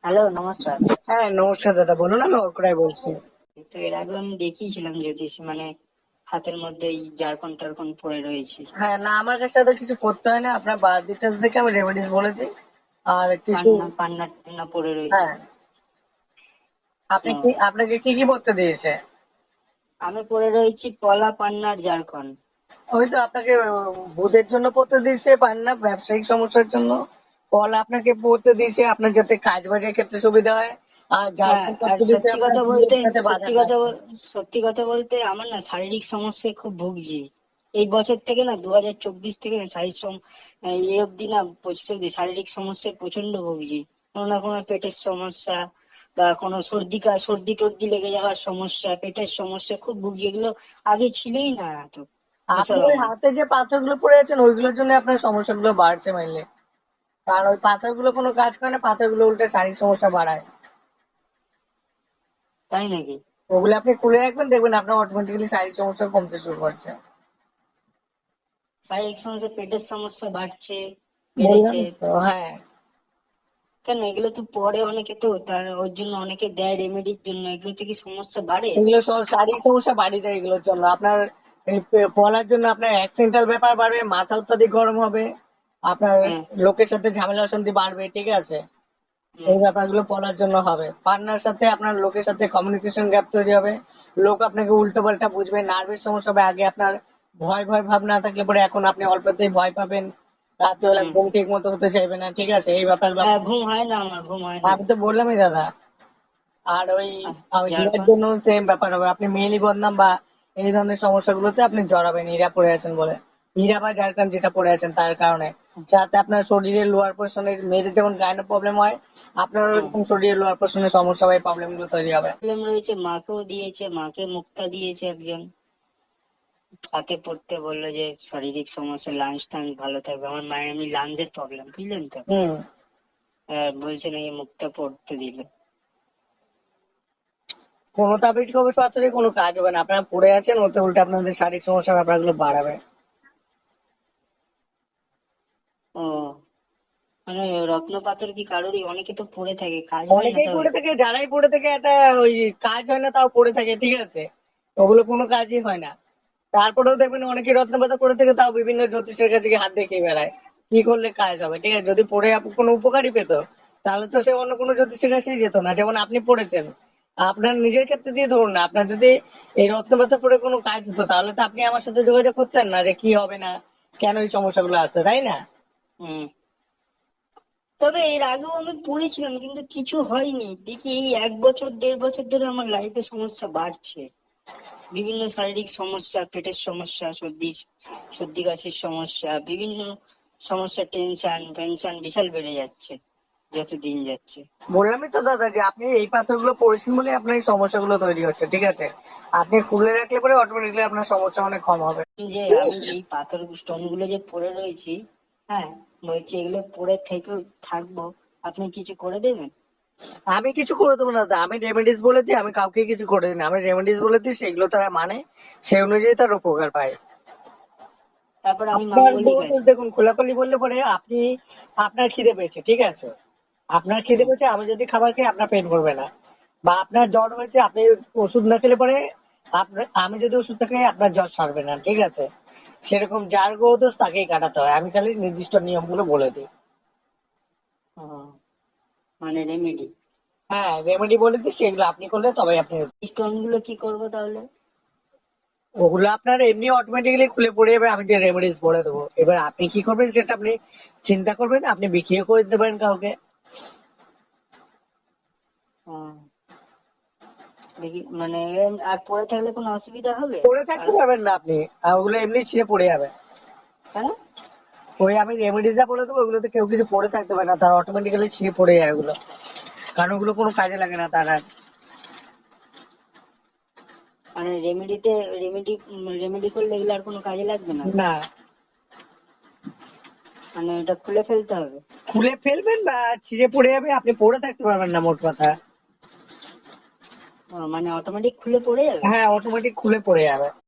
Hello, নমস্কার। হ্যাঁ, নমস্কার দাদা, বলুন। আমি অর্করাই বলছি। তো এর আগে আমি দেখিয়েছিলাম জ্যোতিষ, মানে হাতের মধ্যে এই জারকন টারকন পড়ে রয়েছে। হ্যাঁ, না, আমার কাছে তো কিছু করতে হয় না, আপনার বার ডিটেলস দেখে আমি রেমেডিস বলে দিই। আর কিছু। পান্না পান্না টান্না পড়ে রয়েছে। হ্যাঁ, আপনি কি, হুম। আপনাকে কি কি করতে দিয়েছে? আমি পড়ে রয়েছি কলা পান্নার জারকন। ওই তো আপনাকে ভূতের জন্য পড়তে দিয়েছে, পান না ব্যবসায়িক সমস্যার জন্য। কল আপনাকে পড়তে দিয়েছে আপনার যাতে কাজ বাজের ক্ষেত্রে সুবিধা হয়। আর হ্যাঁ, ঝাড়খণ্ড আর পড়তে দিয়েছে সত্যি আপনার কথা বিয়ের বলতে যাতে বাধা সত্যি না কথা আসে। বল- সত্যি কথা বলতে আমার না শারীরিক সমস্যায় খুব ভুগছি। এই বছর থেকে না 2024 থেকে না এই অবধি না 25 অবধি শারীরিক সমস্যায় প্রচন্ড ভুগছি। কোনো না কোনো পেটের সমস্যা বা কোনো সর্দি টর্দি লেগে যাওয়ার সমস্যা, পেটের সমস্যা খুব ভুগছি। এগুলো আগে ছিলই না এত আপনি বুঝতে ওই পারলেন। হাতে যে পাথরগুলো পড়ে আছেন ওইগুলোর জন্য আপনার সমস্যাগুলো বাড়ছে মাইলে। কারণ ওই পাথরগুলো কোনো কাজ করে না, পাথরগুলো উল্টে শারীরিক সমস্যা বাড়ায়। তাই নাকি? ওগুলো আপনি খুলে রাখবেন, দেখবেন আপনার অটোমেটিক্যালি শারীরিক সমস্যা কমতে শুরু করছে। শারীরিক সমস্যা, পেটের সমস্যা বাড়ছে, বললাম বেড়েছে। তো, হ্যাঁ। কেন এগুলো তো পরে অনেকে, তো তার ওর জন্য অনেকে দেয় রেমেডির জন্য, এগুলোতে কি সমস্যা বাড়ে? এগুলো সব শারীরিক সমস্যা বাড়িয়ে দেয় এগুলোর জন্য। আপনার এই বলার জন্য আপনার অ্যাক্সিডেন্টাল ব্যাপার বাড়বে, মাথা অত্যাধিক গরম হবে, আপনার হ্যাঁ। লোকের সাথে ঝামেলা অশান্তি বাড়বে, ঠিক আছে। হুম। এই ব্যাপারগুলো বলার জন্য হবে। পার্টনার সাথে আপনার লোকের সাথে কমিউনিকেশন গ্যাপ তৈরি হবে। লোক আপনাকে উল্টো পাল্টা বুঝবে, নার্ভের সমস্যা হবে। আগে আপনার ভয় ভয় ভাব না থাকলে পরে এখন আপনি অল্পতেই ভয় পাবেন। রাত্রিবেলা হুম। ঘুম ঠিক মতো হতে চাইবে না, ঠিক আছে, এই ব্যাপার হ্যাঁ, ব্যাপার। ঘুম হয় না, আমার ঘুম হয় না। আমি তো বললামই দাদা। আর ওই আমি হীরার ঝাড়খণ্ড। জন্য সেম ব্যাপার হবে, আপনি মেয়েলি বদনাম বা এই ধরনের সমস্যাগুলোতে আপনি জড়াবেন হীরা পড়ে আছেন বলে। হীরা বা ঝাড়খান্ড যেটা পড়ে আছেন তার কারণে, যাতে আপনার শরীরের লোয়ার পোর্শনের, মেয়েদের যেমন গায়ে প্রবলেম হয়, আপনার হুম। ওরকম শরীরের লোয়ার পোর্শনের সমস্যা হয়, প্রবলেম গুলো তৈরি হবে। প্রবলেম রয়েছে, মাকেও দিয়েছে, মাকে মুক্তা দিয়েছে একজন। হাতে পড়তে বললো যে শারীরিক সমস্যা, লাঞ্চ টাঞ্চ ভালো থাকবে। আমার মায়ের এমনি লাঞ্চের প্রবলেম, বুঝলেন তো। হুম। বলছে নাকি মুক্তা পড়তে দিল। কোনো তাবিজ কবজ পাথরে কোনো কাজ হবে না, আপনারা পড়ে আছেন, ওতে উল্টে আপনাদের শারীরিক সমস্যার ব্যাপারগুলো বাড়াবে। ও, মানে রত্ন পাথর কি কারোরই, অনেকে তো পড়ে থাকে, কাজ হয় না অনেকেই তাহলে? পড়ে থাকে, যারাই পড়ে থাকে একটা ওই কাজ হয় না তাও পড়ে থাকে, ঠিক আছে। ওগুলো কোনো কাজই হয় না। তারপরেও দেখবেন অনেকে রত্নপাতা পড়ে থেকে তাও বিভিন্ন জ্যোতিষের কাছে গিয়ে হাত দেখিয়ে বেড়ায়। কি করলে কাজ হবে, ঠিক আছে। যদি পড়ে কোনো উপকারী পেত, তাহলে তো সে অন্য কোনো জ্যোতিষের কাছেই যেত না। যেমন আপনি পড়েছেন, আপনার নিজের ক্ষেত্রে দিয়ে ধরুন না, আপনার যদি এই রত্নপাতা পড়ে কোনো কাজ হতো তাহলে তো আপনি আমার সাথে যোগাযোগ করতেন না যে কি হবে না, কেন এই সমস্যাগুলো আসছে, তাই না? হুম। তবে এর আগেও আমি পড়েছিলাম কিন্তু কিছু হয়নি, দেখি এই 1 বছর 1.5 বছর ধরে আমার লাইফে সমস্যা বাড়ছে। বিভিন্ন শারীরিক সমস্যা, পেটের সমস্যা, সর্দি কাশির সমস্যা, বিভিন্ন সমস্যা, টেনশন বিশাল বেড়ে যাচ্ছে যত দিন যাচ্ছে। বললামই তো দাদা যে আপনি এই পাথরগুলো পড়েছেন বলে আপনার এই সমস্যাগুলো তৈরি হচ্ছে, ঠিক আছে। আপনি খুলে রাখলে পরে অটোমেটিকলি আপনার সমস্যা অনেক কম হবে। যে আমি যে এই পাথর স্টোন গুলো যে পড়ে রয়েছি, হ্যাঁ, বলছি এগুলো পড়ে থেকে থাকবো, আপনি কিছু করে দেবেন? আমি কিছু করে দেবো না দাদা, আমি রেমেডিস বলেছি, আমি কাউকে কিছু করে দিই না। আমি রেমেডিস বলেছি, সেগুলো তারা মানে সেই অনুযায়ী তার উপকার পায়। তারপর আমি আপনার মাঙ্গলিক ধরুন আছি। দেখুন, খোলাখুলি বললে পরে আপনি, আপনার খিদে পেয়েছে, ঠিক আছে, আপনার খিদে হুম। পেয়েছে, আমি যদি খাবার খাই আপনার পেট ভরবে না। বা আপনার জ্বর হয়েছে, আপনি ওষুধ না খেলে পরে আপনার, আমি যদি ওষুধটা খাই আপনার জ্বর সারবে না, ঠিক আছে। সেরকম যার গ্রহদোষ তাকেই কাটাতে হয়, আমি খালি নির্দিষ্ট নিয়মগুলো বলে দিই। ও, মানে রেমেডি। হ্যাঁ, রেমেডি বলে দিই, সেগুলো আপনি করলে তবে আপনি। স্টোন গুলো কি করবো তাহলে? ওগুলো আপনার এমনি অটোমেটিক্যালি খুলে পড়ে যাবে, আমি যে রেমেডিস বলে দেবো। এবার আপনি কি করবেন সেটা আপনি চিন্তা করবেন, আপনি বিক্রিও করে দিতে পারেন কাউকে। ও, দেখি মানে আর পরে থাকলে কোনো অসুবিধা হবে? পড়ে আর থাকতে পারবেন না আপনি, আর ওগুলো এমনি ছিঁড়ে পড়ে যাবে। কেন? ওই আমি রেমেডিস যা বলে দেবো ওগুলোতে কেউ কিছু পড়ে থাকতে পারে না, তার অটোমেটিক্যালি ছিঁড়ে পড়ে যায় ওগুলো। কারণ ওগুলো কোনো কাজে লাগে না তার আর। মানে রেমেডি করলে এগুলো আর কোনো কাজে লাগবে না? না, মানে ওটা খুলে ফেলতে হবে? খুলে ফেলবেন বা ছিঁড়ে পড়ে যাবে, আপনি পড়ে থাকতে পারবেন না, মোট কথা। ও, মানে অটোমেটিক খুলে পড়ে যাবে? হ্যাঁ, অটোমেটিক খুলে পড়ে যাবে।